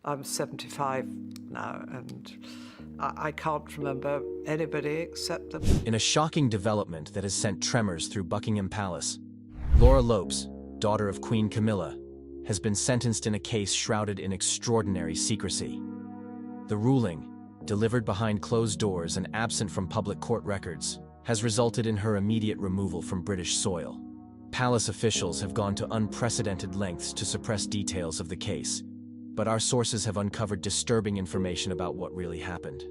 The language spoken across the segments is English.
I'm 75 now, and I can't remember anybody except them. In a shocking development that has sent tremors through Buckingham Palace, Laura Lopes, daughter of Queen Camilla, has been sentenced in a case shrouded in extraordinary secrecy. The ruling, delivered behind closed doors and absent from public court records, has resulted in her immediate removal from British soil. Palace officials have gone to unprecedented lengths to suppress details of the case, but our sources have uncovered disturbing information about what really happened.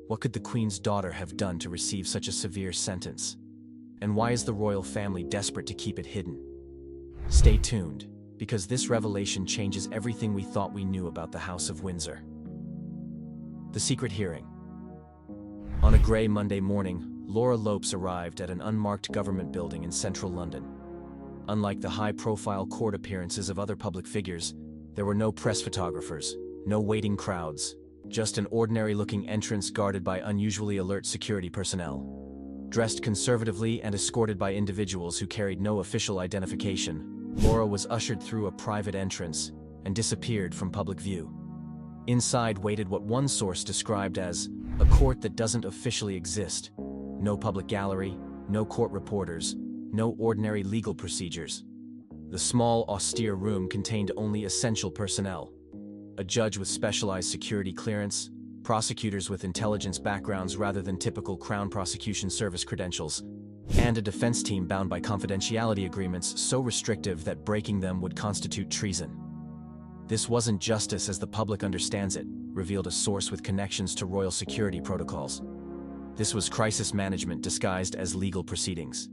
What could the Queen's daughter have done to receive such a severe sentence? And why is the royal family desperate to keep it hidden? Stay tuned, because this revelation changes everything we thought we knew about the House of Windsor. The secret hearing. On a grey Monday morning, Laura Lopes arrived at an unmarked government building in central London. Unlike the high-profile court appearances of other public figures, there were no press photographers, no waiting crowds, just an ordinary-looking entrance guarded by unusually alert security personnel. Dressed conservatively and escorted by individuals who carried no official identification, Laura was ushered through a private entrance and disappeared from public view. Inside waited what one source described as a court that doesn't officially exist. No public gallery, no court reporters, no ordinary legal procedures. The small, austere room contained only essential personnel: a judge with specialized security clearance, prosecutors with intelligence backgrounds rather than typical Crown Prosecution Service credentials, and a defense team bound by confidentiality agreements so restrictive that breaking them would constitute treason. This wasn't justice as the public understands it, revealed a source with connections to royal security protocols. This was crisis management disguised as legal proceedings.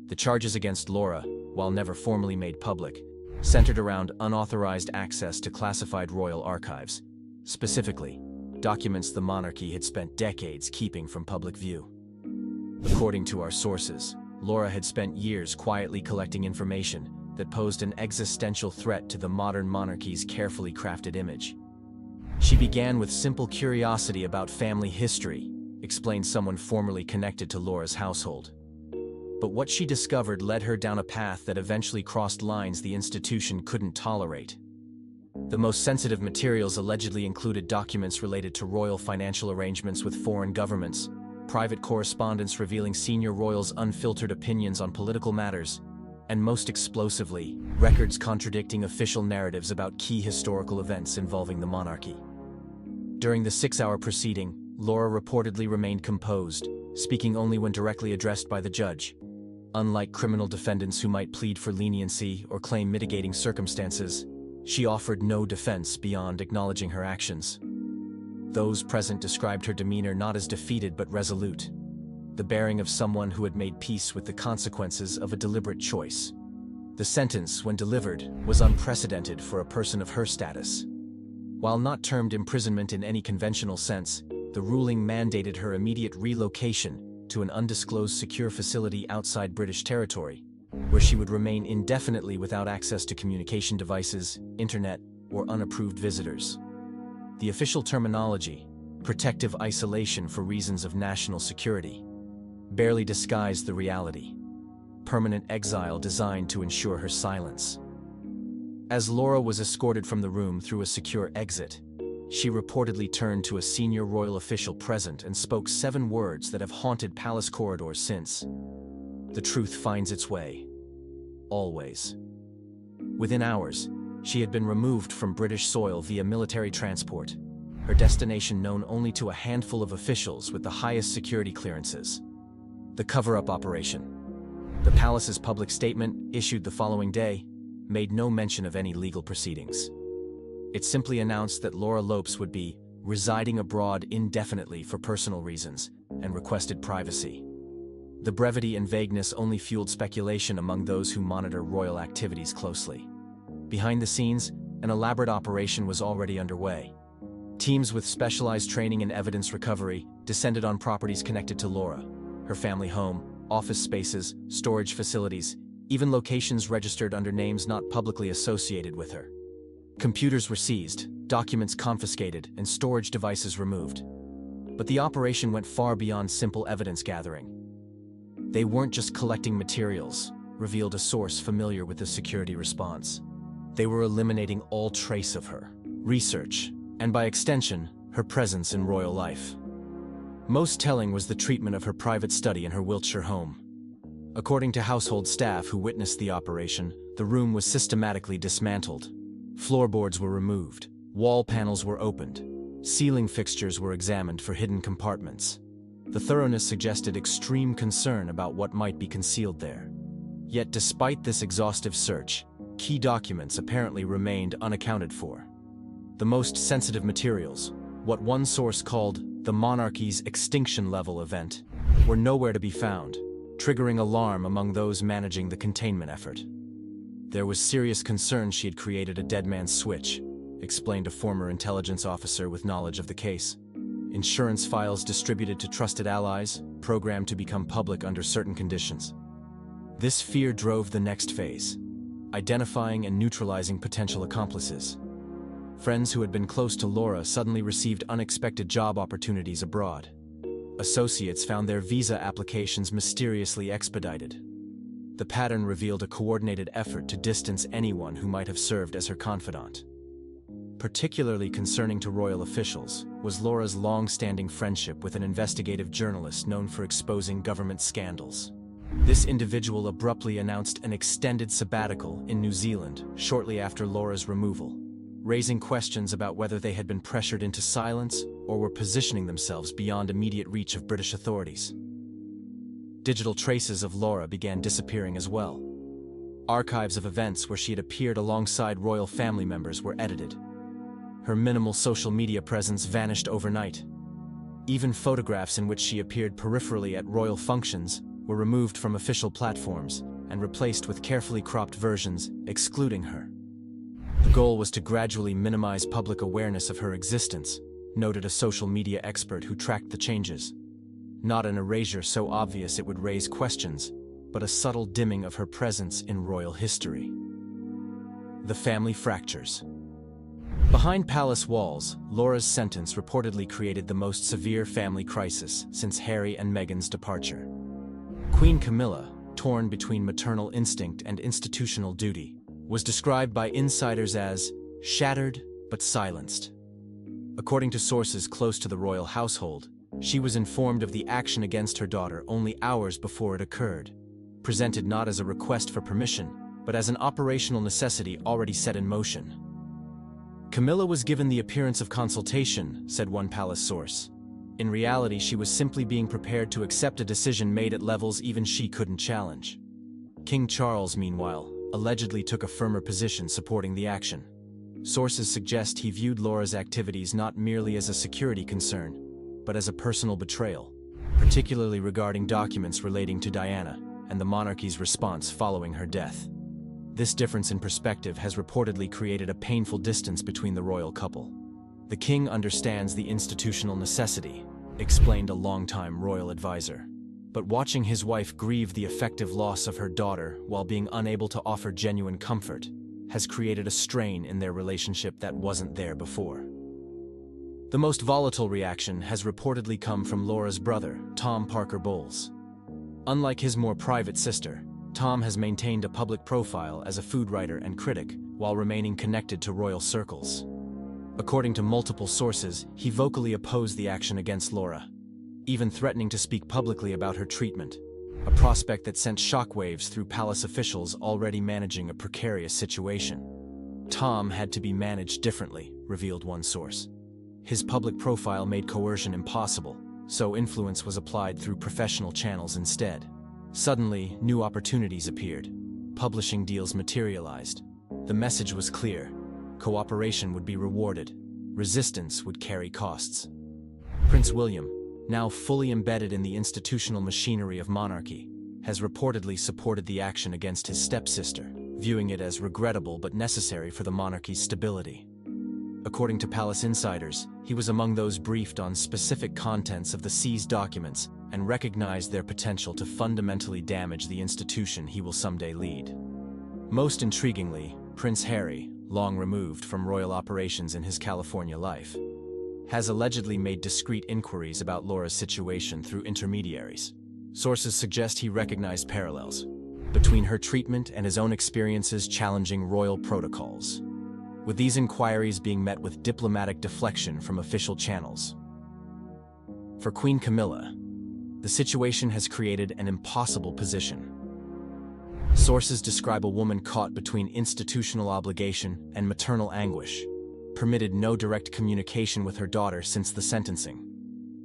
The charges against Laura, while never formally made public, centered around unauthorized access to classified royal archives, specifically, documents the monarchy had spent decades keeping from public view. According to our sources, Laura had spent years quietly collecting information that posed an existential threat to the modern monarchy's carefully crafted image. She began with simple curiosity about family history, explained someone formerly connected to Laura's household. But what she discovered led her down a path that eventually crossed lines the institution couldn't tolerate. The most sensitive materials allegedly included documents related to royal financial arrangements with foreign governments, private correspondence revealing senior royals' unfiltered opinions on political matters, and most explosively, records contradicting official narratives about key historical events involving the monarchy. During the 6-hour proceeding, Laura reportedly remained composed, speaking only when directly addressed by the judge. Unlike criminal defendants who might plead for leniency or claim mitigating circumstances, she offered no defense beyond acknowledging her actions. Those present described her demeanor not as defeated but resolute, the bearing of someone who had made peace with the consequences of a deliberate choice. The sentence, when delivered, was unprecedented for a person of her status. While not termed imprisonment in any conventional sense, the ruling mandated her immediate relocation to an undisclosed secure facility outside British territory, where she would remain indefinitely without access to communication devices, internet, or unapproved visitors. The official terminology, protective isolation for reasons of national security, barely disguised the reality: permanent exile designed to ensure her silence. As Laura was escorted from the room through a secure exit, she reportedly turned to a senior royal official present and spoke 7 words that have haunted palace corridors since. The truth finds its way. Always. Within hours, she had been removed from British soil via military transport, her destination known only to a handful of officials with the highest security clearances. The cover-up operation. The palace's public statement, issued the following day, made no mention of any legal proceedings. It simply announced that Laura Lopes would be residing abroad indefinitely for personal reasons and requested privacy. The brevity and vagueness only fueled speculation among those who monitor royal activities closely. Behind the scenes, an elaborate operation was already underway. Teams with specialized training in evidence recovery descended on properties connected to Laura: her family home, office spaces, storage facilities, even locations registered under names not publicly associated with her. Computers were seized, documents confiscated, and storage devices removed. But the operation went far beyond simple evidence gathering. They weren't just collecting materials, revealed a source familiar with the security response. They were eliminating all trace of her. Research, and by extension, her presence in royal life. Most telling was the treatment of her private study in her Wiltshire home. According to household staff who witnessed the operation, the room was systematically dismantled. Floorboards were removed, wall panels were opened, ceiling fixtures were examined for hidden compartments. The thoroughness suggested extreme concern about what might be concealed there. Yet despite this exhaustive search, key documents apparently remained unaccounted for. The most sensitive materials, what one source called the monarchy's extinction level event, were nowhere to be found, triggering alarm among those managing the containment effort. There was serious concern she had created a dead man's switch, explained a former intelligence officer with knowledge of the case. Insurance files distributed to trusted allies, programmed to become public under certain conditions. This fear drove the next phase, identifying and neutralizing potential accomplices. Friends who had been close to Laura suddenly received unexpected job opportunities abroad. Associates found their visa applications mysteriously expedited. The pattern revealed a coordinated effort to distance anyone who might have served as her confidant. Particularly concerning to royal officials was Laura's long-standing friendship with an investigative journalist known for exposing government scandals. This individual abruptly announced an extended sabbatical in New Zealand shortly after Laura's removal, raising questions about whether they had been pressured into silence or were positioning themselves beyond immediate reach of British authorities. Digital traces of Laura began disappearing as well. Archives of events where she had appeared alongside royal family members were edited. Her minimal social media presence vanished overnight. Even photographs in which she appeared peripherally at royal functions were removed from official platforms and replaced with carefully cropped versions, excluding her. The goal was to gradually minimize public awareness of her existence, noted a social media expert who tracked the changes. Not an erasure so obvious it would raise questions, but a subtle dimming of her presence in royal history. The family fractures. Behind palace walls, Laura's sentence reportedly created the most severe family crisis since Harry and Meghan's departure. Queen Camilla, torn between maternal instinct and institutional duty, was described by insiders as shattered but silenced. According to sources close to the royal household, she was informed of the action against her daughter only hours before it occurred, presented not as a request for permission, but as an operational necessity already set in motion. Camilla was given the appearance of consultation, said one palace source. In reality, she was simply being prepared to accept a decision made at levels even she couldn't challenge. King Charles, meanwhile, allegedly took a firmer position supporting the action. Sources suggest he viewed Laura's activities not merely as a security concern, but as a personal betrayal, particularly regarding documents relating to Diana and the monarchy's response following her death. This difference in perspective has reportedly created a painful distance between the royal couple. The king understands the institutional necessity, explained a longtime royal advisor. But watching his wife grieve the effective loss of her daughter while being unable to offer genuine comfort has created a strain in their relationship that wasn't there before. The most volatile reaction has reportedly come from Laura's brother, Tom Parker Bowles. Unlike his more private sister, Tom has maintained a public profile as a food writer and critic while remaining connected to royal circles. According to multiple sources, he vocally opposed the action against Laura, even threatening to speak publicly about her treatment, a prospect that sent shockwaves through palace officials already managing a precarious situation. Tom had to be managed differently, revealed one source. His public profile made coercion impossible, so influence was applied through professional channels instead. Suddenly, new opportunities appeared. Publishing deals materialized. The message was clear. Cooperation would be rewarded. Resistance would carry costs. Prince William, now fully embedded in the institutional machinery of monarchy, has reportedly supported the action against his stepsister, viewing it as regrettable but necessary for the monarchy's stability. According to palace insiders, he was among those briefed on specific contents of the seized documents and recognized their potential to fundamentally damage the institution he will someday lead. Most intriguingly, Prince Harry, long removed from royal operations in his California life, has allegedly made discreet inquiries about Laura's situation through intermediaries. Sources suggest he recognized parallels between her treatment and his own experiences challenging royal protocols. with these inquiries being met with diplomatic deflection from official channels. For Queen Camilla, the situation has created an impossible position. Sources describe a woman caught between institutional obligation and maternal anguish, permitted no direct communication with her daughter since the sentencing.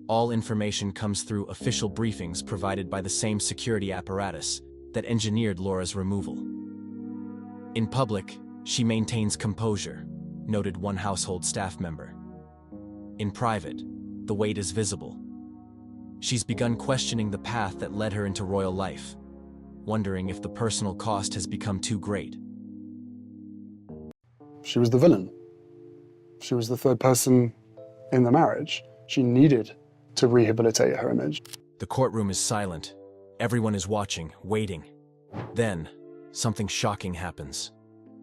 All information comes through official briefings provided by the same security apparatus that engineered Laura's removal. In public, she maintains composure, noted one household staff member. In private, the weight is visible. She's begun questioning the path that led her into royal life, wondering if the personal cost has become too great. She was the villain. She was the third person in the marriage. She needed to rehabilitate her image. The courtroom is silent. Everyone is watching, waiting. Then, something shocking happens.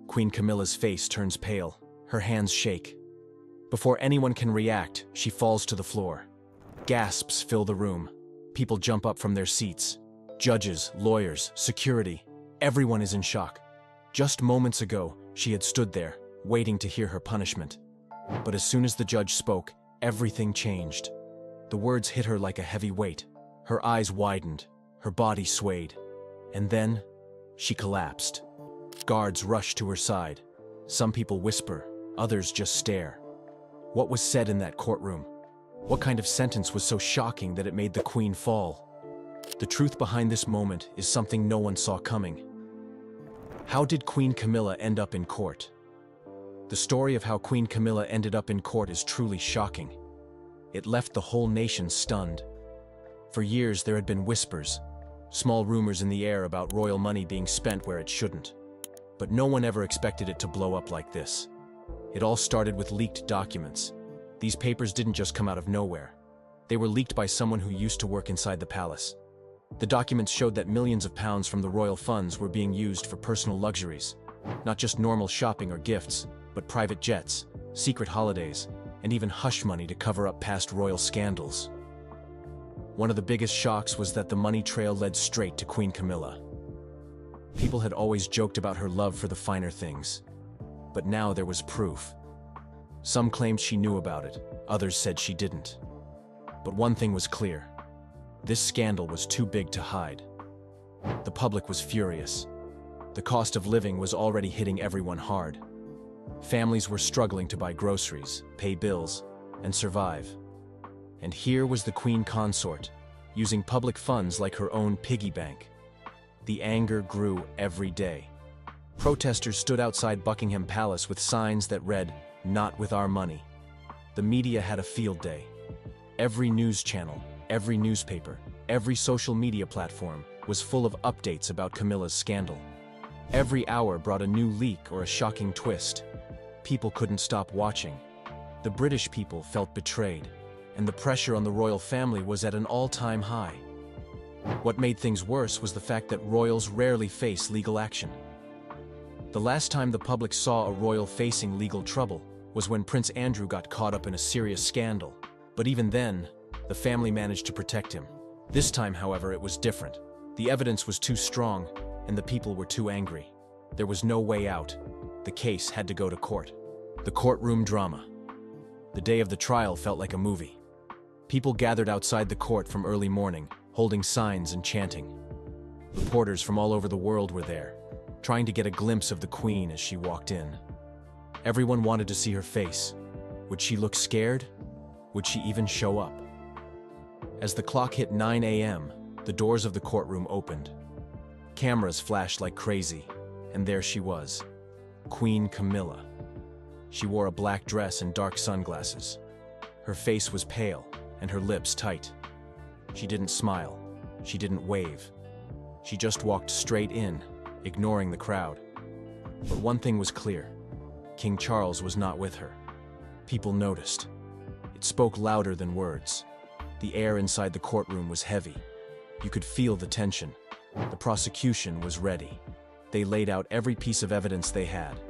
Queen Camilla's face turns pale. Her hands shake. Before anyone can react, she falls to the floor. Gasps fill the room. People jump up from their seats. Judges, lawyers, security, everyone is in shock. Just moments ago, she had stood there, waiting to hear her punishment. But as soon as the judge spoke, everything changed. The words hit her like a heavy weight. Her eyes widened, her body swayed. And then, she collapsed. Guards rush to her side. Some people whisper, others just stare. What was said in that courtroom? What kind of sentence was so shocking that it made the Queen fall? The truth behind this moment is something no one saw coming. How did Queen Camilla end up in court? The story of how Queen Camilla ended up in court is truly shocking. It left the whole nation stunned. For years there had been whispers, small rumors in the air about royal money being spent where it shouldn't. But no one ever expected it to blow up like this. It all started with leaked documents. These papers didn't just come out of nowhere. They were leaked by someone who used to work inside the palace. The documents showed that millions of pounds from the royal funds were being used for personal luxuries, not just normal shopping or gifts, but private jets, secret holidays, and even hush money to cover up past royal scandals. One of the biggest shocks was that the money trail led straight to Queen Camilla. People had always joked about her love for the finer things, but now there was proof. Some claimed she knew about it, others said she didn't. But one thing was clear. This scandal was too big to hide. The public was furious. The cost of living was already hitting everyone hard. Families were struggling to buy groceries, pay bills, and survive. And here was the Queen Consort, using public funds like her own piggy bank. The anger grew every day. Protesters stood outside Buckingham Palace with signs that read, "Not with our money." The media had a field day. Every news channel, every newspaper, every social media platform was full of updates about Camilla's scandal. Every hour brought a new leak or a shocking twist. People couldn't stop watching. The British people felt betrayed, and the pressure on the royal family was at an all-time high. What made things worse was the fact that royals rarely face legal action. The last time the public saw a royal facing legal trouble was when Prince Andrew got caught up in a serious scandal. But even then, the family managed to protect him. This time, however, it was different. The evidence was too strong, and the people were too angry. There was no way out. The case had to go to court. The courtroom drama. The day of the trial felt like a movie. People gathered outside the court from early morning, holding signs and chanting. Reporters from all over the world were there, trying to get a glimpse of the Queen as she walked in. Everyone wanted to see her face. Would she look scared? Would she even show up? As the clock hit 9 a.m., the doors of the courtroom opened. Cameras flashed like crazy, and there she was, Queen Camilla. She wore a black dress and dark sunglasses. Her face was pale, and her lips tight. She didn't smile. She didn't wave. She just walked straight in, ignoring the crowd. But one thing was clear. King Charles was not with her. People noticed. It spoke louder than words. The air inside the courtroom was heavy. You could feel the tension. The prosecution was ready. They laid out every piece of evidence they had.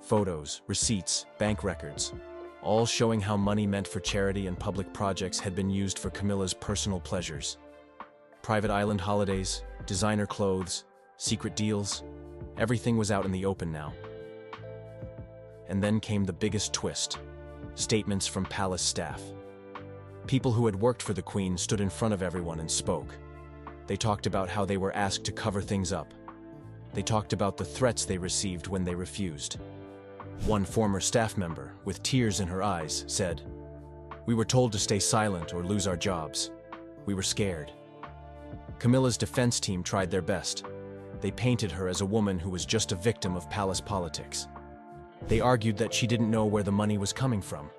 Photos, receipts, bank records, all showing how money meant for charity and public projects had been used for Camilla's personal pleasures. Private island holidays, designer clothes, secret deals, everything was out in the open now. And then came the biggest twist: statements from palace staff. People who had worked for the Queen stood in front of everyone and spoke. They talked about how they were asked to cover things up. They talked about the threats they received when they refused. One former staff member, with tears in her eyes, said, "We were told to stay silent or lose our jobs. We were scared." Camilla's defense team tried their best. They painted her as a woman who was just a victim of palace politics. They argued that she didn't know where the money was coming from.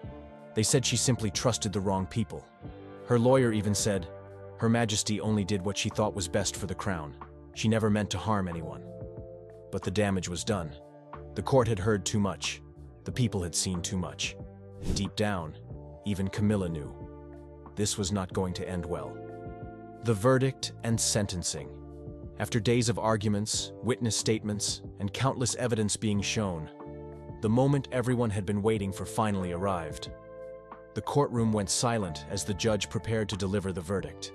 They said she simply trusted the wrong people. Her lawyer even said, Her Majesty only did what she thought was best for the crown. She never meant to harm anyone. But the damage was done. The court had heard too much. The people had seen too much. Deep down, even Camilla knew. This was not going to end well. The verdict and sentencing. After days of arguments, witness statements, and countless evidence being shown, the moment everyone had been waiting for finally arrived. The courtroom went silent as the judge prepared to deliver the verdict.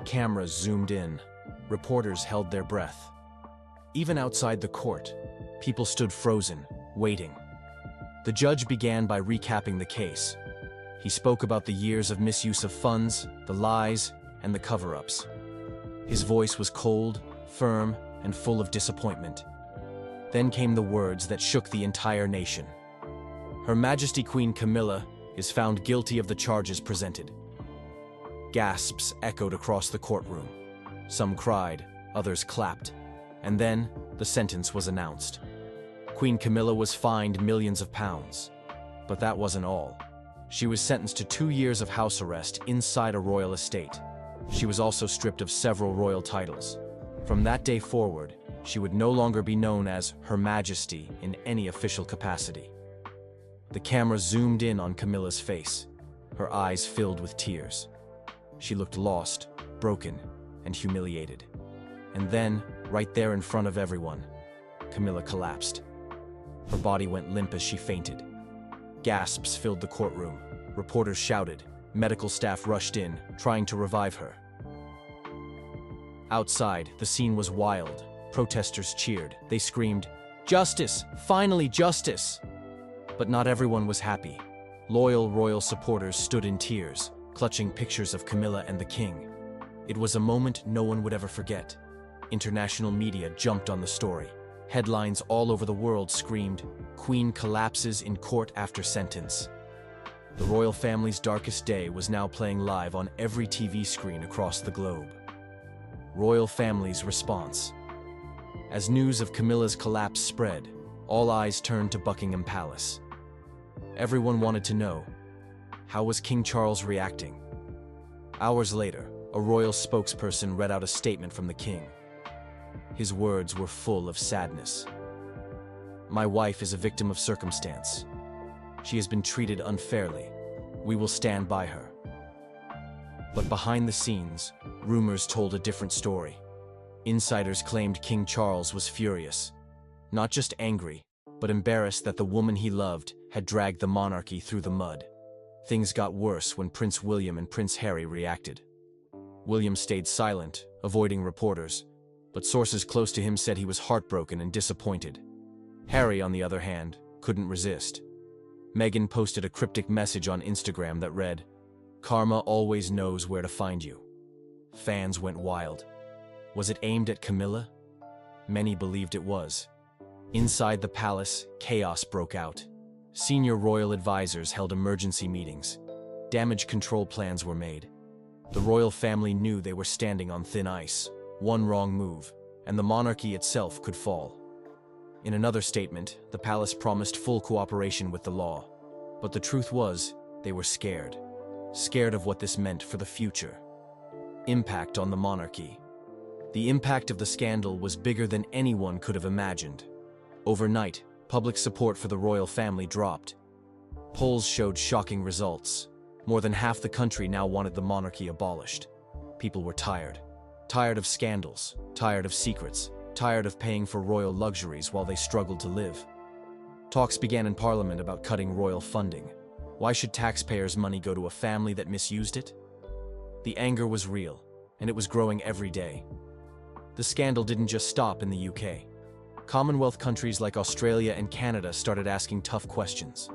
Cameras zoomed in. Reporters held their breath. Even outside the court, people stood frozen, waiting. The judge began by recapping the case. He spoke about the years of misuse of funds, the lies, and the cover-ups. His voice was cold, firm, and full of disappointment. Then came the words that shook the entire nation. Her Majesty Queen Camilla is found guilty of the charges presented. Gasps echoed across the courtroom. Some cried, others clapped. And then, the sentence was announced. Queen Camilla was fined millions of pounds. But that wasn't all. She was sentenced to 2 years of house arrest inside a royal estate. She was also stripped of several royal titles. From that day forward, she would no longer be known as Her Majesty in any official capacity. The camera zoomed in on Camilla's face. Her eyes filled with tears. She looked lost, broken, and humiliated. And then, right there in front of everyone, Camilla collapsed. Her body went limp as she fainted. Gasps filled the courtroom. Reporters shouted. Medical staff rushed in, trying to revive her. Outside, the scene was wild. Protesters cheered. They screamed, "Justice! Finally justice!" But not everyone was happy. Loyal royal supporters stood in tears, clutching pictures of Camilla and the king. It was a moment no one would ever forget. International media jumped on the story. Headlines all over the world screamed, "Queen collapses in court after sentence." The royal family's darkest day was now playing live on every TV screen across the globe. Royal family's response. As news of Camilla's collapse spread, all eyes turned to Buckingham Palace. Everyone wanted to know, how was King Charles reacting? Hours later, a royal spokesperson read out a statement from the king. His words were full of sadness. "My wife is a victim of circumstance. She has been treated unfairly. We will stand by her." But behind the scenes, rumors told a different story. Insiders claimed King Charles was furious. Not just angry, but embarrassed that the woman he loved had dragged the monarchy through the mud. Things got worse when Prince William and Prince Harry reacted. William stayed silent, avoiding reporters, but sources close to him said he was heartbroken and disappointed. Harry, on the other hand, couldn't resist. Meghan posted a cryptic message on Instagram that read, "Karma always knows where to find you." Fans went wild. Was it aimed at Camilla? Many believed it was. Inside the palace, chaos broke out. Senior royal advisors held emergency meetings. Damage control plans were made. The royal family knew they were standing on thin ice. One wrong move, and the monarchy itself could fall. In another statement, the palace promised full cooperation with the law. But the truth was, they were scared. Scared of what this meant for the future. Impact on the monarchy. The impact of the scandal was bigger than anyone could have imagined. Overnight, public support for the royal family dropped. Polls showed shocking results. More than half the country now wanted the monarchy abolished. People were tired. Tired of scandals, tired of secrets, tired of paying for royal luxuries while they struggled to live. Talks began in Parliament about cutting royal funding. Why should taxpayers' money go to a family that misused it? The anger was real, and it was growing every day. The scandal didn't just stop in the UK. Commonwealth countries like Australia and Canada started asking tough questions.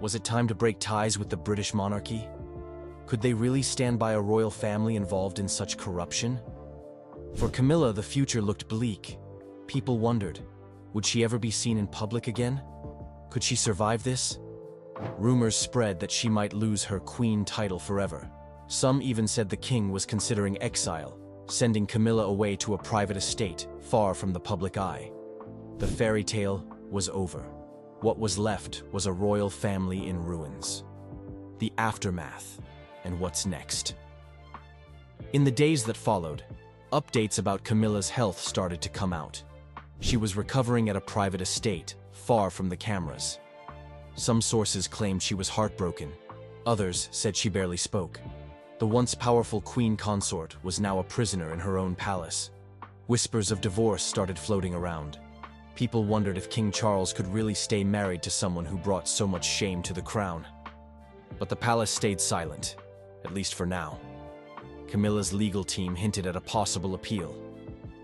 Was it time to break ties with the British monarchy? Could they really stand by a royal family involved in such corruption? For Camilla, the future looked bleak. People wondered, would she ever be seen in public again? Could she survive this? Rumors spread that she might lose her queen title forever. Some even said the king was considering exile, sending Camilla away to a private estate, far from the public eye. The fairy tale was over. What was left was a royal family in ruins. The aftermath, and what's next. In the days that followed, updates about Camilla's health started to come out. She was recovering at a private estate, far from the cameras. Some sources claimed she was heartbroken. Others said she barely spoke. The once powerful queen consort was now a prisoner in her own palace. Whispers of divorce started floating around. People wondered if King Charles could really stay married to someone who brought so much shame to the crown. But the palace stayed silent, at least for now. Camilla's legal team hinted at a possible appeal.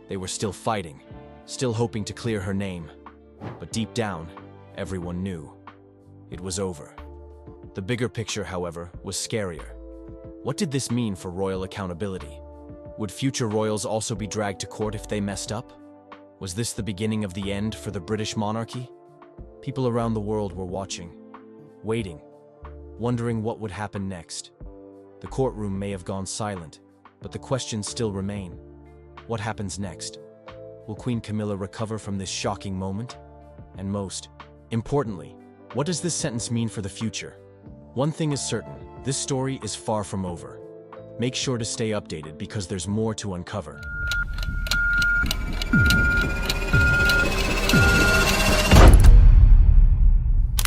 They were still fighting, still hoping to clear her name. But deep down, everyone knew. It was over. The bigger picture, however, was scarier. What did this mean for royal accountability? Would future royals also be dragged to court if they messed up? Was this the beginning of the end for the British monarchy? People around the world were watching, waiting, wondering what would happen next. The courtroom may have gone silent, but the questions still remain. What happens next? Will Queen Camilla recover from this shocking moment? And most importantly, what does this sentence mean for the future? One thing is certain, this story is far from over. Make sure to stay updated because there's more to uncover.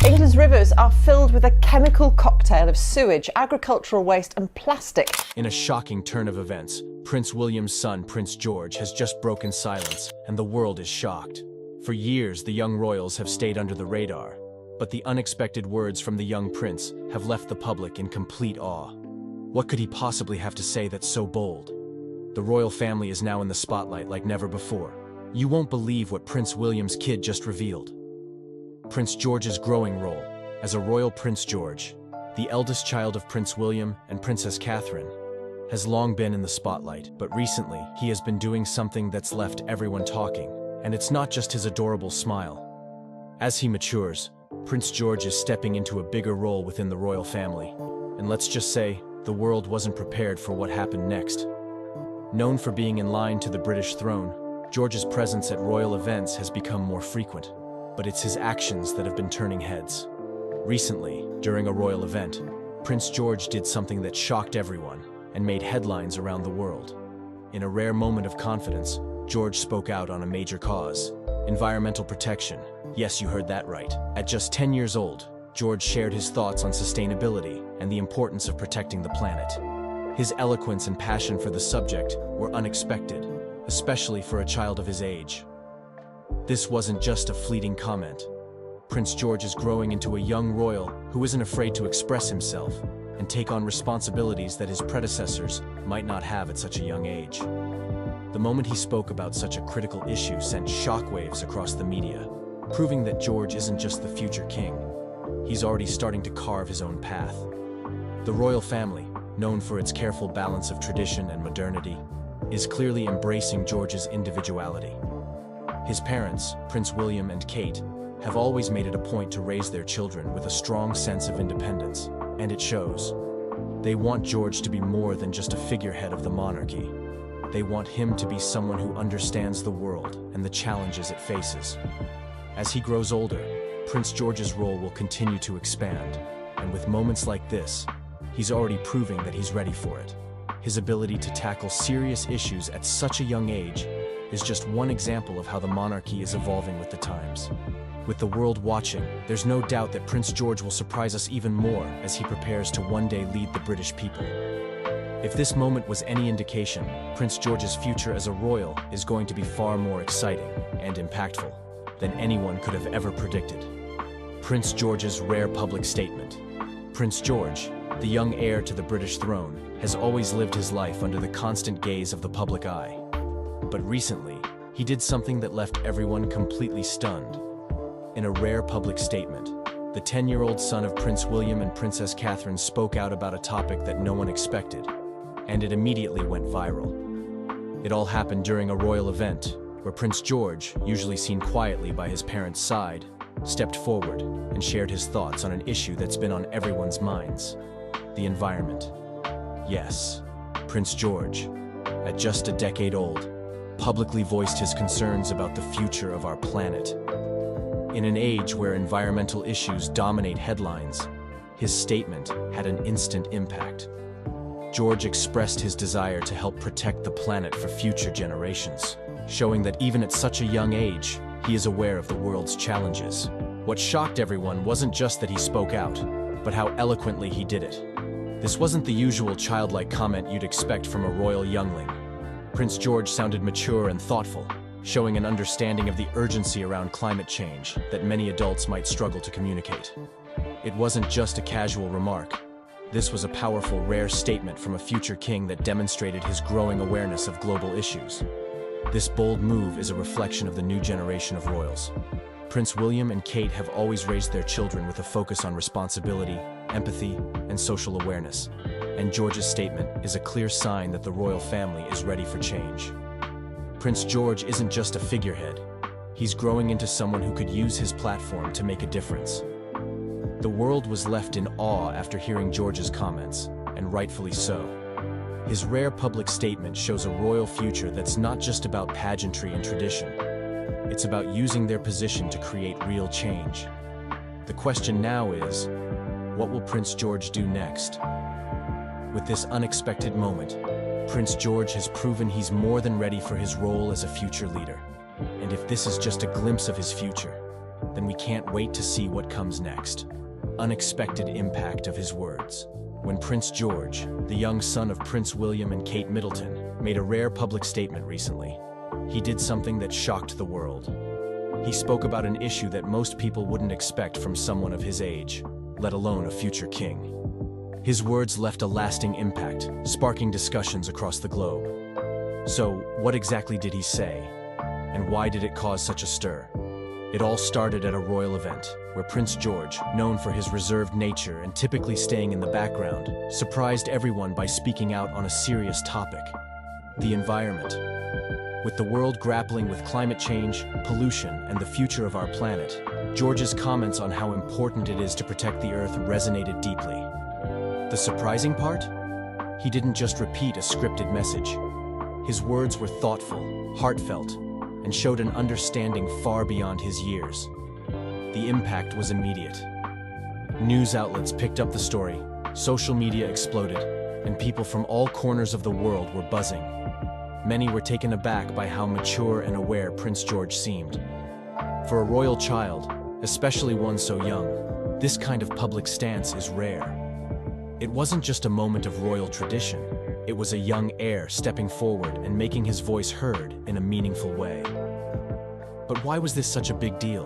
England's rivers are filled with a chemical cocktail of sewage, agricultural waste and plastic. In a shocking turn of events, Prince William's son, Prince George, has just broken silence, and the world is shocked. For years, the young royals have stayed under the radar, but the unexpected words from the young prince have left the public in complete awe. What could he possibly have to say that's so bold? The royal family is now in the spotlight like never before. You won't believe what Prince William's kid just revealed. Prince George's growing role as a royal Prince George, the eldest child of Prince William and Princess Catherine, has long been in the spotlight, but recently he has been doing something that's left everyone talking, and it's not just his adorable smile. As he matures, Prince George is stepping into a bigger role within the royal family, and let's just say, the world wasn't prepared for what happened next. Known for being in line to the British throne, George's presence at royal events has become more frequent, but it's his actions that have been turning heads. Recently, during a royal event, Prince George did something that shocked everyone and made headlines around the world. In a rare moment of confidence, George spoke out on a major cause: environmental protection. Yes, you heard that right. At just 10 years old, George shared his thoughts on sustainability and the importance of protecting the planet. His eloquence and passion for the subject were unexpected, especially for a child of his age. This wasn't just a fleeting comment. Prince George is growing into a young royal who isn't afraid to express himself and take on responsibilities that his predecessors might not have at such a young age. The moment he spoke about such a critical issue sent shockwaves across the media, proving that George isn't just the future king. He's already starting to carve his own path. The royal family, known for its careful balance of tradition and modernity, is clearly embracing George's individuality. His parents, Prince William and Kate, have always made it a point to raise their children with a strong sense of independence, and it shows. They want George to be more than just a figurehead of the monarchy. They want him to be someone who understands the world and the challenges it faces. As he grows older, Prince George's role will continue to expand, and with moments like this, he's already proving that he's ready for it. His ability to tackle serious issues at such a young age is just one example of how the monarchy is evolving with the times. With the world watching, there's no doubt that Prince George will surprise us even more as he prepares to one day lead the British people. If this moment was any indication, Prince George's future as a royal is going to be far more exciting and impactful than anyone could have ever predicted. Prince George's rare public statement. Prince George, the young heir to the British throne, has always lived his life under the constant gaze of the public eye. But recently, he did something that left everyone completely stunned. In a rare public statement, the 10-year-old son of Prince William and Princess Catherine spoke out about a topic that no one expected, and it immediately went viral. It all happened during a royal event, where Prince George, usually seen quietly by his parents' side, stepped forward and shared his thoughts on an issue that's been on everyone's minds: the environment. Yes, Prince George, at just a decade old, publicly voiced his concerns about the future of our planet. In an age where environmental issues dominate headlines, his statement had an instant impact. George expressed his desire to help protect the planet for future generations, showing that even at such a young age, he is aware of the world's challenges. What shocked everyone wasn't just that he spoke out, but how eloquently he did it. This wasn't the usual childlike comment you'd expect from a royal youngling. Prince George sounded mature and thoughtful, showing an understanding of the urgency around climate change that many adults might struggle to communicate. It wasn't just a casual remark. This was a powerful, rare statement from a future king that demonstrated his growing awareness of global issues. This bold move is a reflection of the new generation of royals. Prince William and Kate have always raised their children with a focus on responsibility, empathy, and social awareness, and George's statement is a clear sign that the royal family is ready for change. Prince George isn't just a figurehead. He's growing into someone who could use his platform to make a difference. The world was left in awe after hearing George's comments, and rightfully so. His rare public statement shows a royal future that's not just about pageantry and tradition. It's about using their position to create real change. The question now is, what will Prince George do next? With this unexpected moment, Prince George has proven he's more than ready for his role as a future leader. And if this is just a glimpse of his future, then we can't wait to see what comes next. Unexpected impact of his words. When Prince George, the young son of Prince William and Kate Middleton, made a rare public statement recently, he did something that shocked the world. He spoke about an issue that most people wouldn't expect from someone of his age, let alone a future king. His words left a lasting impact, sparking discussions across the globe. So, what exactly did he say? And why did it cause such a stir? It all started at a royal event, where Prince George, known for his reserved nature and typically staying in the background, surprised everyone by speaking out on a serious topic: the environment. With the world grappling with climate change, pollution, and the future of our planet, George's comments on how important it is to protect the Earth resonated deeply. The surprising part? He didn't just repeat a scripted message. His words were thoughtful, heartfelt, and showed an understanding far beyond his years. The impact was immediate. News outlets picked up the story, social media exploded, and people from all corners of the world were buzzing. Many were taken aback by how mature and aware Prince George seemed. For a royal child, especially one so young, this kind of public stance is rare. It wasn't just a moment of royal tradition. It was a young heir stepping forward and making his voice heard in a meaningful way. But why was this such a big deal?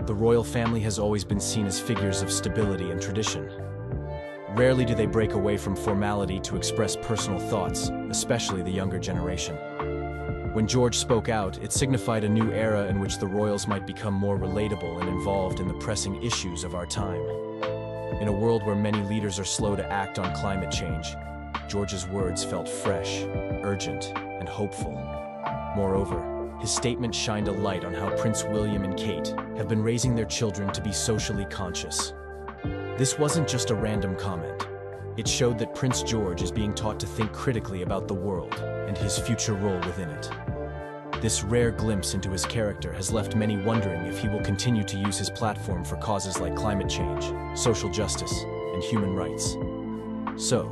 The royal family has always been seen as figures of stability and tradition. Rarely do they break away from formality to express personal thoughts, especially the younger generation. When George spoke out, it signified a new era in which the royals might become more relatable and involved in the pressing issues of our time. In a world where many leaders are slow to act on climate change, George's words felt fresh, urgent, and hopeful. Moreover, his statement shined a light on how Prince William and Kate have been raising their children to be socially conscious. This wasn't just a random comment. It showed that Prince George is being taught to think critically about the world and his future role within it. This rare glimpse into his character has left many wondering if he will continue to use his platform for causes like climate change, social justice, and human rights. So,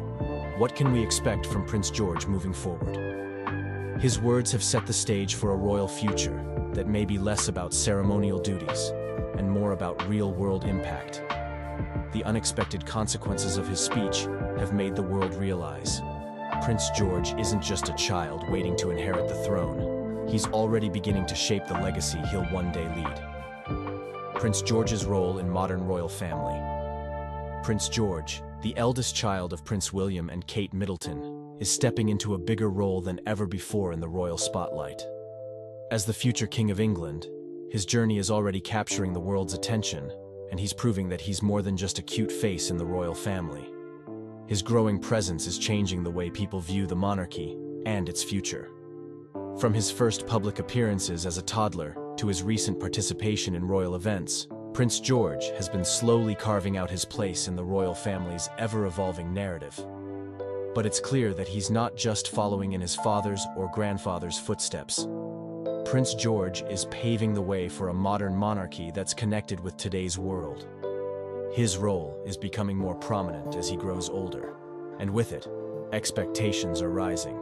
what can we expect from Prince George moving forward? His words have set the stage for a royal future that may be less about ceremonial duties and more about real-world impact. The unexpected consequences of his speech have made the world realize Prince George isn't just a child waiting to inherit the throne. He's already beginning to shape the legacy he'll one day lead. Prince George's role in modern royal family. Prince George, the eldest child of Prince William and Kate Middleton, is stepping into a bigger role than ever before in the royal spotlight. As the future King of England, his journey is already capturing the world's attention, and he's proving that he's more than just a cute face in the royal family. His growing presence is changing the way people view the monarchy and its future. From his first public appearances as a toddler to his recent participation in royal events, Prince George has been slowly carving out his place in the royal family's ever-evolving narrative. But it's clear that he's not just following in his father's or grandfather's footsteps. Prince George is paving the way for a modern monarchy that's connected with today's world. His role is becoming more prominent as he grows older, and with it, expectations are rising.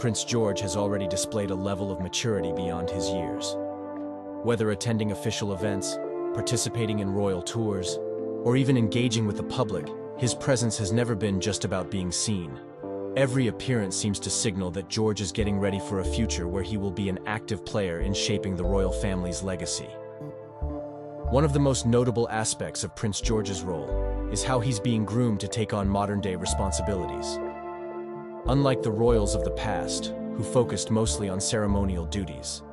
Prince George has already displayed a level of maturity beyond his years. Whether attending official events, participating in royal tours, or even engaging with the public, his presence has never been just about being seen. Every appearance seems to signal that George is getting ready for a future where he will be an active player in shaping the royal family's legacy. One of the most notable aspects of Prince George's role is how he's being groomed to take on modern-day responsibilities. Unlike the royals of the past, who focused mostly on ceremonial duties,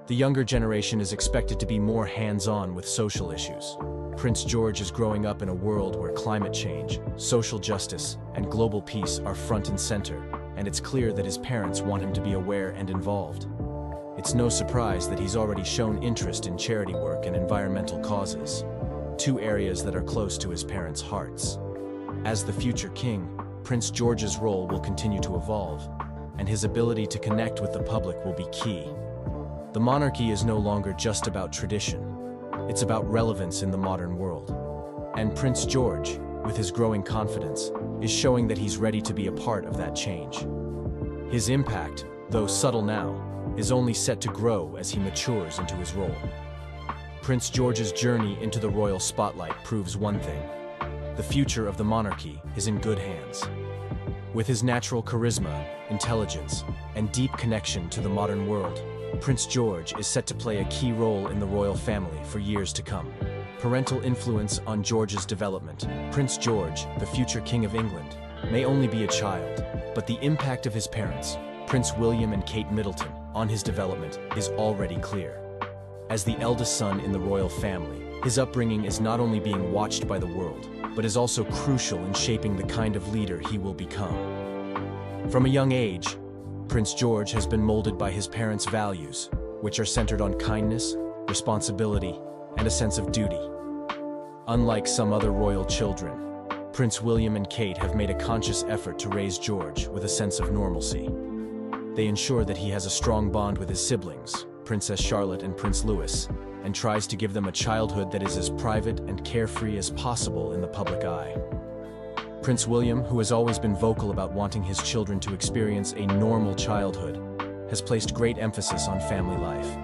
the younger generation is expected to be more hands-on with social issues. Prince George is growing up in a world where climate change, social justice, and global peace are front and center, and it's clear that his parents want him to be aware and involved. It's no surprise that he's already shown interest in charity work and environmental causes, two areas that are close to his parents' hearts. As the future king, Prince George's role will continue to evolve, and his ability to connect with the public will be key. The monarchy is no longer just about tradition. It's about relevance in the modern world. And Prince George, with his growing confidence, is showing that he's ready to be a part of that change. His impact, though subtle now, is only set to grow as he matures into his role. Prince George's journey into the royal spotlight proves one thing: the future of the monarchy is in good hands. With his natural charisma, intelligence, and deep connection to the modern world, Prince George is set to play a key role in the royal family for years to come. Parental influence on George's development. Prince George, the future King of England, may only be a child, but the impact of his parents, Prince William and Kate Middleton, on his development is already clear. As the eldest son in the royal family, his upbringing is not only being watched by the world, but is also crucial in shaping the kind of leader he will become. From a young age, Prince George has been molded by his parents' values, which are centered on kindness, responsibility, and a sense of duty. Unlike some other royal children, Prince William and Kate have made a conscious effort to raise George with a sense of normalcy. They ensure that he has a strong bond with his siblings, Princess Charlotte and Prince Louis, and tries to give them a childhood that is as private and carefree as possible in the public eye. Prince William, who has always been vocal about wanting his children to experience a normal childhood, has placed great emphasis on family life.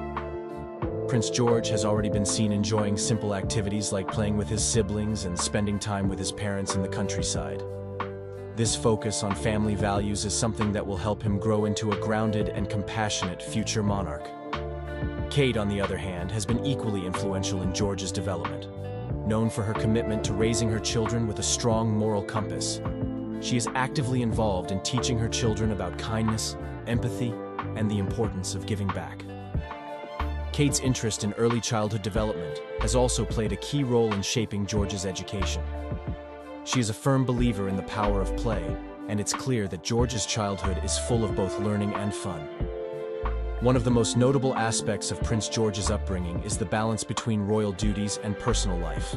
Prince George has already been seen enjoying simple activities like playing with his siblings and spending time with his parents in the countryside. This focus on family values is something that will help him grow into a grounded and compassionate future monarch. Kate, on the other hand, has been equally influential in George's development. Known for her commitment to raising her children with a strong moral compass, she is actively involved in teaching her children about kindness, empathy, and the importance of giving back. Kate's interest in early childhood development has also played a key role in shaping George's education. She is a firm believer in the power of play, and it's clear that George's childhood is full of both learning and fun. One of the most notable aspects of Prince George's upbringing is the balance between royal duties and personal life.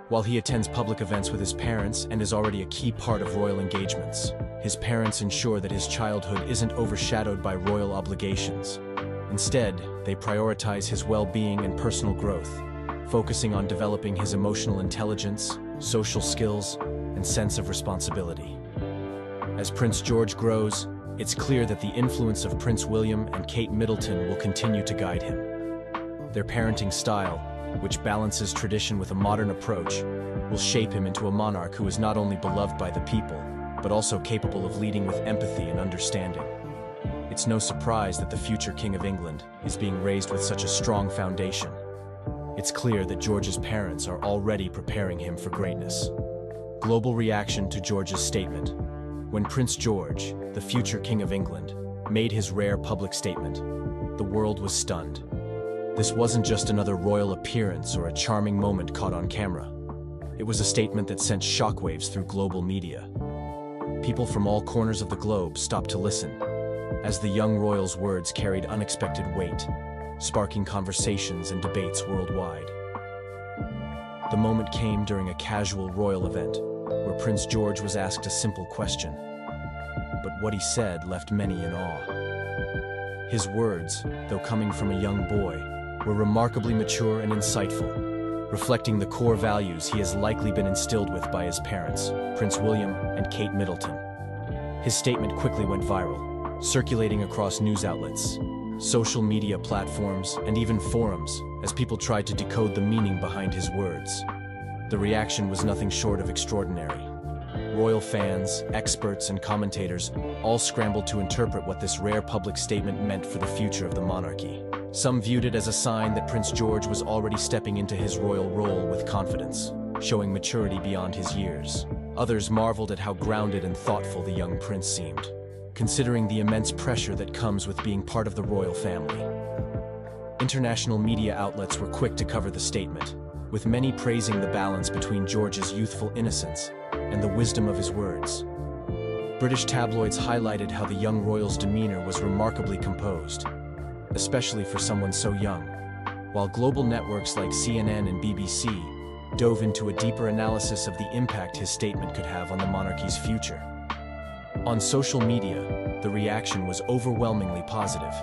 While he attends public events with his parents and is already a key part of royal engagements, his parents ensure that his childhood isn't overshadowed by royal obligations. Instead, they prioritize his well-being and personal growth, focusing on developing his emotional intelligence, social skills, and sense of responsibility. As Prince George grows, it's clear that the influence of Prince William and Kate Middleton will continue to guide him. Their parenting style, which balances tradition with a modern approach, will shape him into a monarch who is not only beloved by the people, but also capable of leading with empathy and understanding. It's no surprise that the future King of England is being raised with such a strong foundation. It's clear that George's parents are already preparing him for greatness. Global reaction to George's statement. When Prince George, the future King of England, made his rare public statement, the world was stunned. This wasn't just another royal appearance or a charming moment caught on camera. It was a statement that sent shockwaves through global media. People from all corners of the globe stopped to listen, as the young royal's words carried unexpected weight, sparking conversations and debates worldwide. The moment came during a casual royal event, where Prince George was asked a simple question. But what he said left many in awe. His words, though coming from a young boy, were remarkably mature and insightful, reflecting the core values he has likely been instilled with by his parents, Prince William and Kate Middleton. His statement quickly went viral, circulating across news outlets, social media platforms, and even forums, as people tried to decode the meaning behind his words. The reaction was nothing short of extraordinary. Royal fans, experts, and commentators all scrambled to interpret what this rare public statement meant for the future of the monarchy. Some viewed it as a sign that Prince George was already stepping into his royal role with confidence, showing maturity beyond his years. Others marveled at how grounded and thoughtful the young prince seemed, considering the immense pressure that comes with being part of the royal family. International media outlets were quick to cover the statement, with many praising the balance between George's youthful innocence and the wisdom of his words. British tabloids highlighted how the young royal's demeanor was remarkably composed, especially for someone so young, while global networks like CNN and BBC dove into a deeper analysis of the impact his statement could have on the monarchy's future. On social media, the reaction was overwhelmingly positive.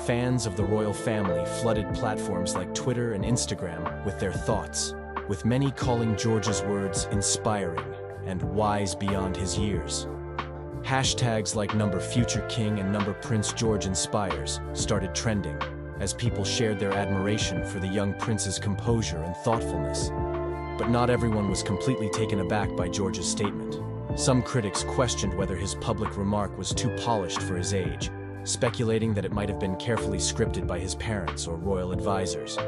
Fans of the royal family flooded platforms like Twitter and Instagram with their thoughts, with many calling George's words inspiring and wise beyond his years. Hashtags like #FutureKing and #PrinceGeorgeInspires started trending as people shared their admiration for the young prince's composure and thoughtfulness. But not everyone was completely taken aback by George's statement. Some critics questioned whether his public remark was too polished for his age, speculating that it might have been carefully scripted by his parents or royal advisors.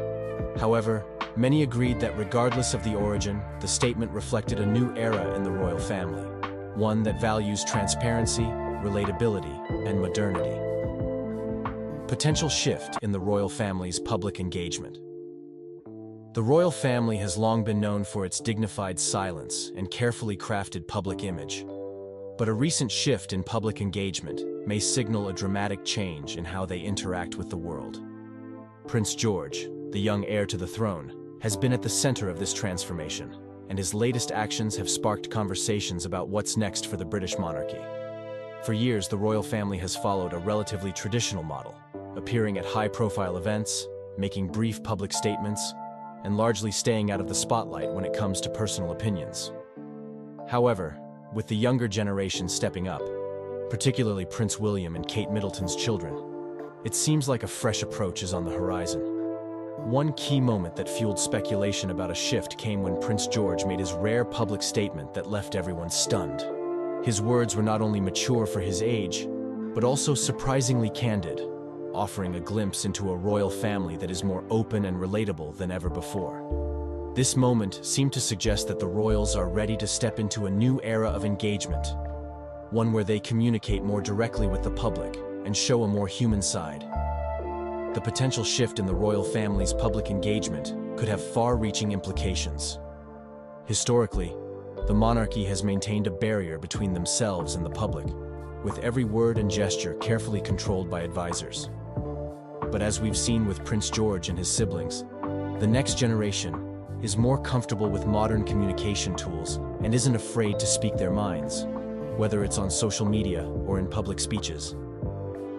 However, many agreed that regardless of the origin, the statement reflected a new era in the royal family, one that values transparency, relatability, and modernity. Potential shift in the royal family's public engagement. The royal family has long been known for its dignified silence and carefully crafted public image. But a recent shift in public engagement may signal a dramatic change in how they interact with the world. Prince George, the young heir to the throne, has been at the center of this transformation, and his latest actions have sparked conversations about what's next for the British monarchy. For years, the royal family has followed a relatively traditional model, appearing at high-profile events, making brief public statements, and largely staying out of the spotlight when it comes to personal opinions. However, with the younger generation stepping up, particularly Prince William and Kate Middleton's children, it seems like a fresh approach is on the horizon. One key moment that fueled speculation about a shift came when Prince George made his rare public statement that left everyone stunned. His words were not only mature for his age, but also surprisingly candid, offering a glimpse into a royal family that is more open and relatable than ever before. This moment seemed to suggest that the royals are ready to step into a new era of engagement, one where they communicate more directly with the public and show a more human side. The potential shift in the royal family's public engagement could have far-reaching implications. Historically, the monarchy has maintained a barrier between themselves and the public, with every word and gesture carefully controlled by advisors. But as we've seen with Prince George and his siblings, the next generation is more comfortable with modern communication tools and isn't afraid to speak their minds, whether it's on social media or in public speeches.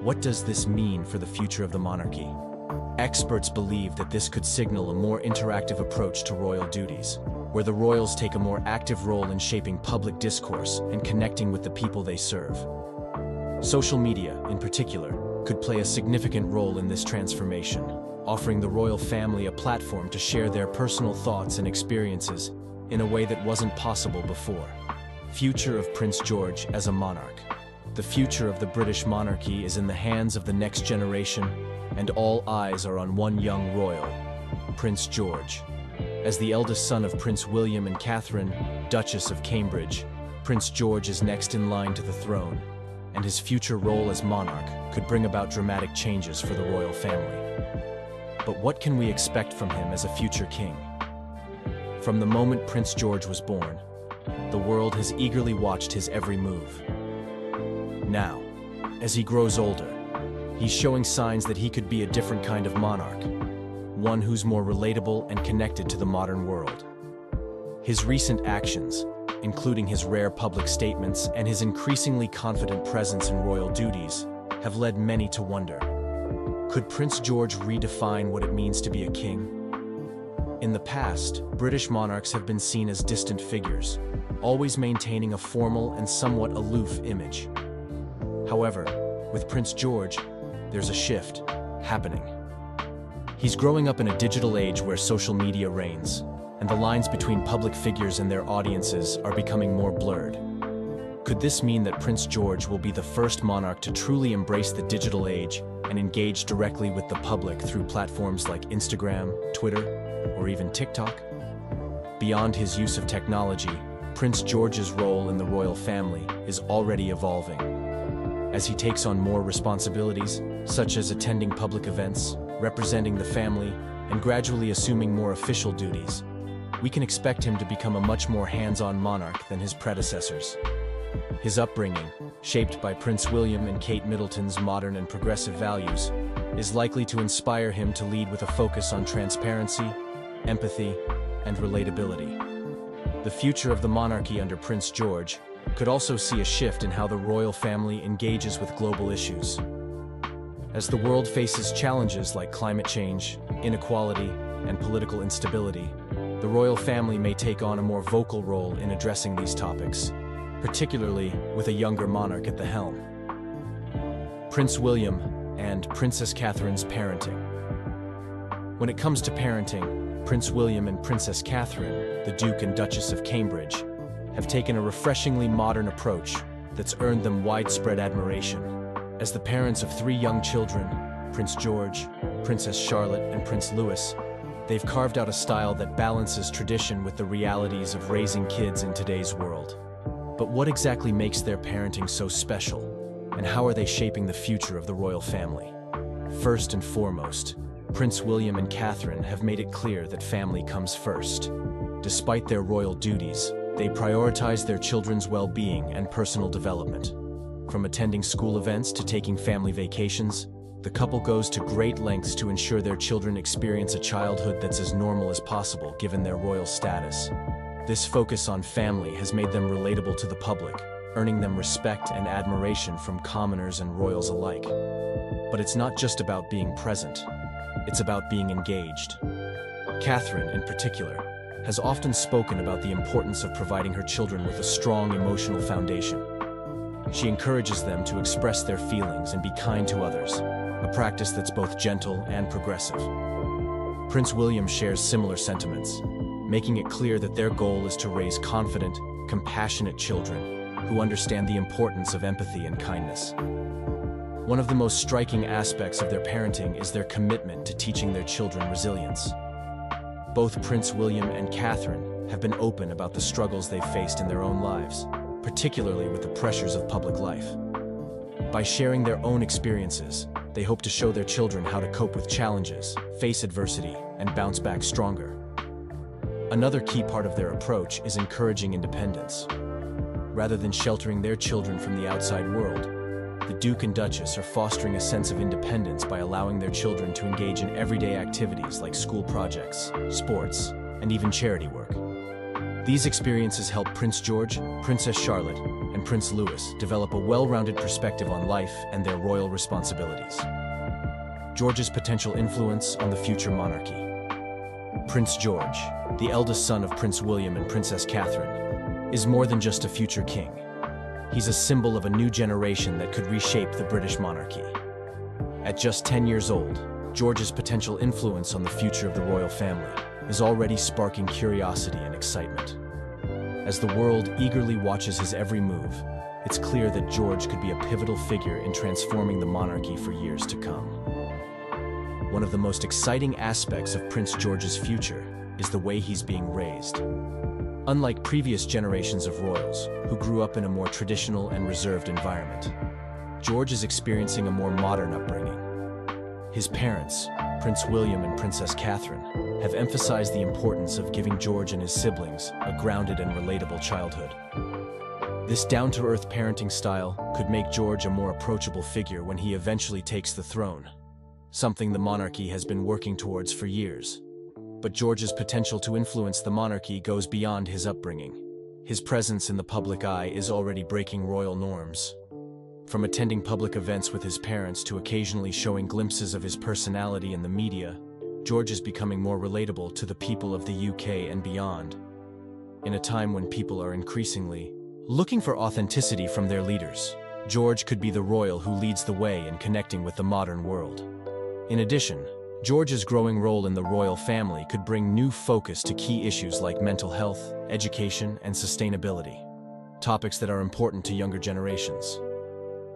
What does this mean for the future of the monarchy? Experts believe that this could signal a more interactive approach to royal duties, where the royals take a more active role in shaping public discourse and connecting with the people they serve. Social media, in particular, could play a significant role in this transformation, offering the royal family a platform to share their personal thoughts and experiences in a way that wasn't possible before. Future of Prince George as a monarch. The future of the British monarchy is in the hands of the next generation, and all eyes are on one young royal, Prince George. As the eldest son of Prince William and Catherine, Duchess of Cambridge, Prince George is next in line to the throne, and his future role as monarch could bring about dramatic changes for the royal family. But what can we expect from him as a future king? From the moment Prince George was born, the world has eagerly watched his every move. Now, as he grows older, he's showing signs that he could be a different kind of monarch, one who's more relatable and connected to the modern world. His recent actions, including his rare public statements and his increasingly confident presence in royal duties, have led many to wonder, could Prince George redefine what it means to be a king? In the past, British monarchs have been seen as distant figures, always maintaining a formal and somewhat aloof image. However, with Prince George, there's a shift happening. He's growing up in a digital age where social media reigns, and the lines between public figures and their audiences are becoming more blurred. Could this mean that Prince George will be the first monarch to truly embrace the digital age and engage directly with the public through platforms like Instagram, Twitter, or even TikTok? Beyond his use of technology, Prince George's role in the royal family is already evolving. As he takes on more responsibilities, such as attending public events, representing the family, and gradually assuming more official duties, we can expect him to become a much more hands-on monarch than his predecessors. His upbringing, shaped by Prince William and Kate Middleton's modern and progressive values, is likely to inspire him to lead with a focus on transparency, empathy, and relatability. The future of the monarchy under Prince George could also see a shift in how the royal family engages with global issues. As the world faces challenges like climate change, inequality, and political instability, the royal family may take on a more vocal role in addressing these topics, particularly with a younger monarch at the helm. Prince William and Princess Catherine's parenting. When it comes to parenting, Prince William and Princess Catherine, the Duke and Duchess of Cambridge, have taken a refreshingly modern approach that's earned them widespread admiration. As the parents of 3 young children, Prince George, Princess Charlotte, and Prince Louis, they've carved out a style that balances tradition with the realities of raising kids in today's world. But what exactly makes their parenting so special, and how are they shaping the future of the royal family? First and foremost, Prince William and Catherine have made it clear that family comes first. Despite their royal duties, they prioritize their children's well-being and personal development. From attending school events to taking family vacations, the couple goes to great lengths to ensure their children experience a childhood that's as normal as possible given their royal status. This focus on family has made them relatable to the public, earning them respect and admiration from commoners and royals alike. But it's not just about being present, it's about being engaged. Catherine, in particular, has often spoken about the importance of providing her children with a strong emotional foundation. She encourages them to express their feelings and be kind to others, a practice that's both gentle and progressive. Prince William shares similar sentiments, making it clear that their goal is to raise confident, compassionate children who understand the importance of empathy and kindness. One of the most striking aspects of their parenting is their commitment to teaching their children resilience. Both Prince William and Catherine have been open about the struggles they've faced in their own lives, particularly with the pressures of public life. By sharing their own experiences, they hope to show their children how to cope with challenges, face adversity, and bounce back stronger. Another key part of their approach is encouraging independence. Rather than sheltering their children from the outside world, the Duke and Duchess are fostering a sense of independence by allowing their children to engage in everyday activities like school projects, sports, and even charity work. These experiences help Prince George, Princess Charlotte, and Prince Louis develop a well-rounded perspective on life and their royal responsibilities. George's potential influence on the future monarchy. Prince George, the eldest son of Prince William and Princess Catherine, is more than just a future king. He's a symbol of a new generation that could reshape the British monarchy. At just 10 years old, George's potential influence on the future of the royal family is already sparking curiosity and excitement. As the world eagerly watches his every move, it's clear that George could be a pivotal figure in transforming the monarchy for years to come. One of the most exciting aspects of Prince George's future is the way he's being raised. Unlike previous generations of royals, who grew up in a more traditional and reserved environment, George is experiencing a more modern upbringing. His parents, Prince William and Princess Catherine, have emphasized the importance of giving George and his siblings a grounded and relatable childhood. This down-to-earth parenting style could make George a more approachable figure when he eventually takes the throne, something the monarchy has been working towards for years. But George's potential to influence the monarchy goes beyond his upbringing. His presence in the public eye is already breaking royal norms. From attending public events with his parents to occasionally showing glimpses of his personality in the media, George is becoming more relatable to the people of the UK and beyond. In a time when people are increasingly looking for authenticity from their leaders, George could be the royal who leads the way in connecting with the modern world. In addition, George's growing role in the royal family could bring new focus to key issues like mental health, education, and sustainability, topics that are important to younger generations.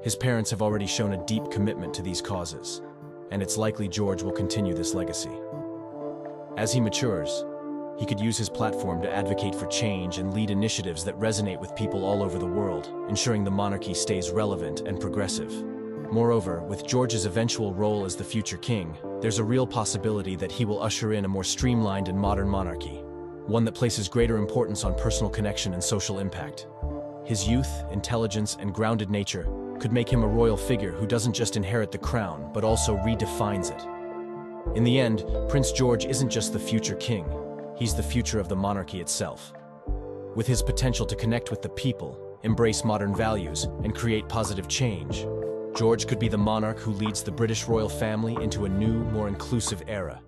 His parents have already shown a deep commitment to these causes, and it's likely George will continue this legacy. As he matures, he could use his platform to advocate for change and lead initiatives that resonate with people all over the world, ensuring the monarchy stays relevant and progressive. Moreover, with George's eventual role as the future king, there's a real possibility that he will usher in a more streamlined and modern monarchy, one that places greater importance on personal connection and social impact. His youth, intelligence, and grounded nature could make him a royal figure who doesn't just inherit the crown, but also redefines it. In the end, Prince George isn't just the future king, he's the future of the monarchy itself. With his potential to connect with the people, embrace modern values, and create positive change, George could be the monarch who leads the British royal family into a new, more inclusive era.